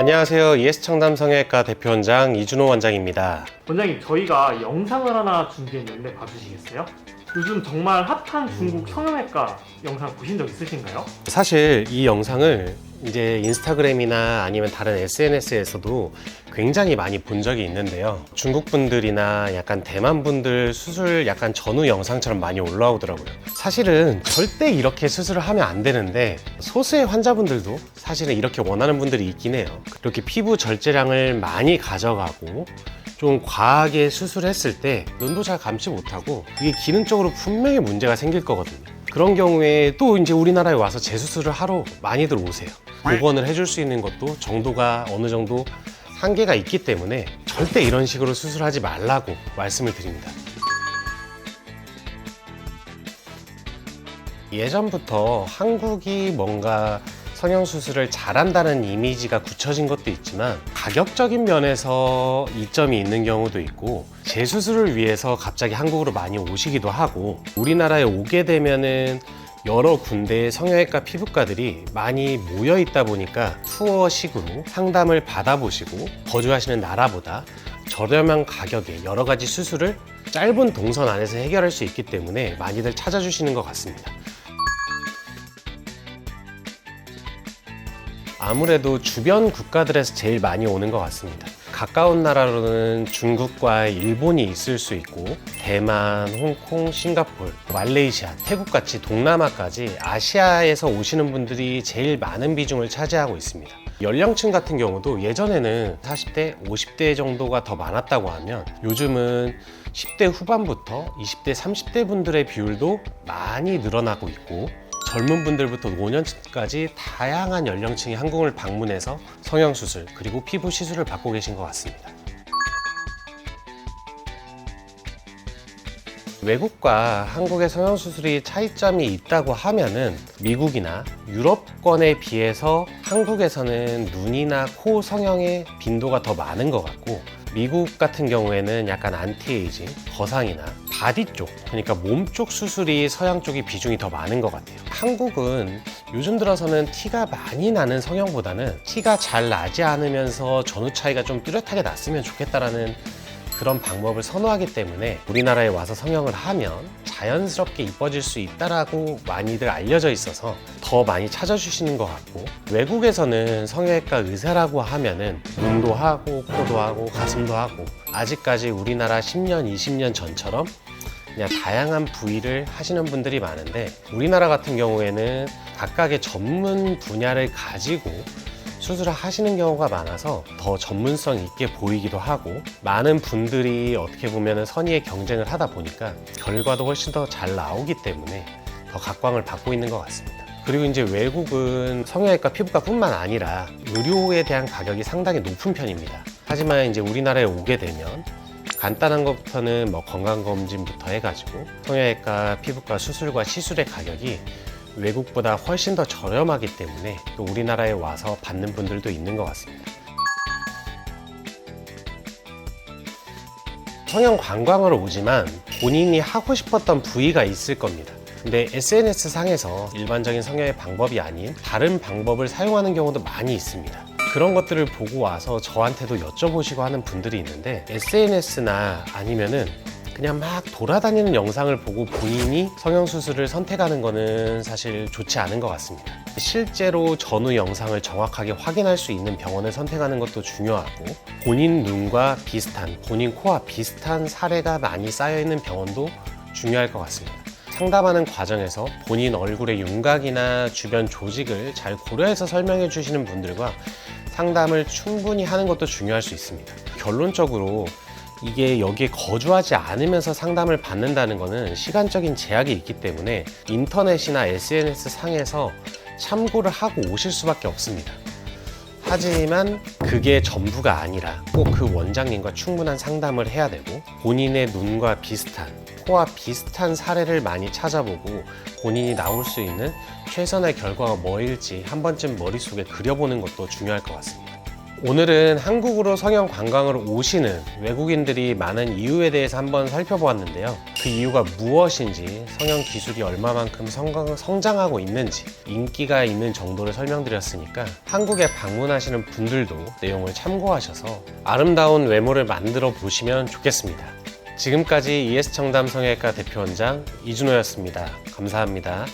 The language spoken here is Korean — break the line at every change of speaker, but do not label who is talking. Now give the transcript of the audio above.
안녕하세요. ES청담 성형외과 대표원장 이준호 원장입니다.
원장님, 저희가 영상을 하나 준비했는데 봐주시겠어요? 요즘 정말 핫한 중국 성형외과 영상 보신 적 있으신가요?
사실 이 영상을 이제 인스타그램이나 아니면 다른 SNS에서도 굉장히 많이 본 적이 있는데요. 중국 분들이나 약간 대만 분들 수술 약간 전후 영상처럼 많이 올라오더라고요. 사실은 절대 이렇게 수술을 하면 안 되는데 소수의 환자분들도 사실은 이렇게 원하는 분들이 있긴 해요. 이렇게 피부 절제량을 많이 가져가고 좀 과하게 수술했을 때 눈도 잘 감지 못하고 이게 기능적으로 분명히 문제가 생길 거거든요. 그런 경우에 또 이제 우리나라에 와서 재수술을 하러 많이들 오세요. 복원을 해줄 수 있는 것도 정도가 어느 정도 한계가 있기 때문에 절대 이런 식으로 수술하지 말라고 말씀을 드립니다. 예전부터 한국이 뭔가 성형수술을 잘한다는 이미지가 굳혀진 것도 있지만 가격적인 면에서 이점이 있는 경우도 있고 재수술을 위해서 갑자기 한국으로 많이 오시기도 하고 우리나라에 오게 되면은 여러 군데의 성형외과 피부과들이 많이 모여 있다 보니까 투어식으로 상담을 받아보시고 거주하시는 나라보다 저렴한 가격에 여러 가지 수술을 짧은 동선 안에서 해결할 수 있기 때문에 많이들 찾아주시는 것 같습니다. 아무래도 주변 국가들에서 제일 많이 오는 것 같습니다. 가까운 나라로는 중국과 일본이 있을 수 있고 대만, 홍콩, 싱가포르, 말레이시아, 태국같이 동남아까지 아시아에서 오시는 분들이 제일 많은 비중을 차지하고 있습니다. 연령층 같은 경우도 예전에는 40대, 50대 정도가 더 많았다고 하면 요즘은 10대 후반부터 20대, 30대 분들의 비율도 많이 늘어나고 있고 젊은 분들부터 노년층까지 다양한 연령층이 한국을 방문해서 성형수술 그리고 피부 시술을 받고 계신 것 같습니다. 외국과 한국의 성형수술이 차이점이 있다고 하면은 미국이나 유럽권에 비해서 한국에서는 눈이나 코 성형의 빈도가 더 많은 것 같고 미국 같은 경우에는 약간 안티에이징, 거상이나 바디 쪽, 그러니까 몸 쪽 수술이 서양 쪽이 비중이 더 많은 것 같아요. 한국은 요즘 들어서는 티가 많이 나는 성형보다는 티가 잘 나지 않으면서 전후 차이가 좀 뚜렷하게 났으면 좋겠다라는 그런 방법을 선호하기 때문에 우리나라에 와서 성형을 하면 자연스럽게 이뻐질 수 있다라고 많이들 알려져 있어서 더 많이 찾아주시는 것 같고 외국에서는 성형외과 의사라고 하면은 눈도 하고 코도 하고 가슴도 하고 아직까지 우리나라 10년, 20년 전처럼 그냥 다양한 부위를 하시는 분들이 많은데 우리나라 같은 경우에는 각각의 전문 분야를 가지고 수술을 하시는 경우가 많아서 더 전문성 있게 보이기도 하고 많은 분들이 어떻게 보면 선의의 경쟁을 하다 보니까 결과도 훨씬 더 잘 나오기 때문에 더 각광을 받고 있는 것 같습니다. 그리고 이제 외국은 성형외과 피부과뿐만 아니라 의료에 대한 가격이 상당히 높은 편입니다. 하지만 이제 우리나라에 오게 되면 간단한 것부터는 뭐 건강검진부터 해가지고 성형외과 피부과 수술과 시술의 가격이 외국보다 훨씬 더 저렴하기 때문에 또 우리나라에 와서 받는 분들도 있는 것 같습니다. 성형 관광을 오지만 본인이 하고 싶었던 부위가 있을 겁니다. 근데 SNS 상에서 일반적인 성형의 방법이 아닌 다른 방법을 사용하는 경우도 많이 있습니다. 그런 것들을 보고 와서 저한테도 여쭤보시고 하는 분들이 있는데 SNS나 아니면은 그냥 막 돌아다니는 영상을 보고 본인이 성형수술을 선택하는 거는 사실 좋지 않은 것 같습니다. 실제로 전후 영상을 정확하게 확인할 수 있는 병원을 선택하는 것도 중요하고 본인 눈과 비슷한, 본인 코와 비슷한 사례가 많이 쌓여있는 병원도 중요할 것 같습니다. 상담하는 과정에서 본인 얼굴의 윤곽이나 주변 조직을 잘 고려해서 설명해 주시는 분들과 상담을 충분히 하는 것도 중요할 수 있습니다. 결론적으로 이게 여기에 거주하지 않으면서 상담을 받는다는 것은 시간적인 제약이 있기 때문에 인터넷이나 SNS 상에서 참고를 하고 오실 수밖에 없습니다. 하지만 그게 전부가 아니라 꼭 그 원장님과 충분한 상담을 해야 되고 본인의 눈과 비슷한, 코와 비슷한 사례를 많이 찾아보고 본인이 나올 수 있는 최선의 결과가 뭐일지 한 번쯤 머릿속에 그려보는 것도 중요할 것 같습니다. 오늘은 한국으로 성형 관광을 오시는 외국인들이 많은 이유에 대해서 한번 살펴보았는데요. 그 이유가 무엇인지, 성형 기술이 얼마만큼 성장하고 있는지, 인기가 있는 정도를 설명드렸으니까 한국에 방문하시는 분들도 내용을 참고하셔서 아름다운 외모를 만들어 보시면 좋겠습니다. 지금까지 ES청담 성형외과 대표원장 이준호였습니다. 감사합니다.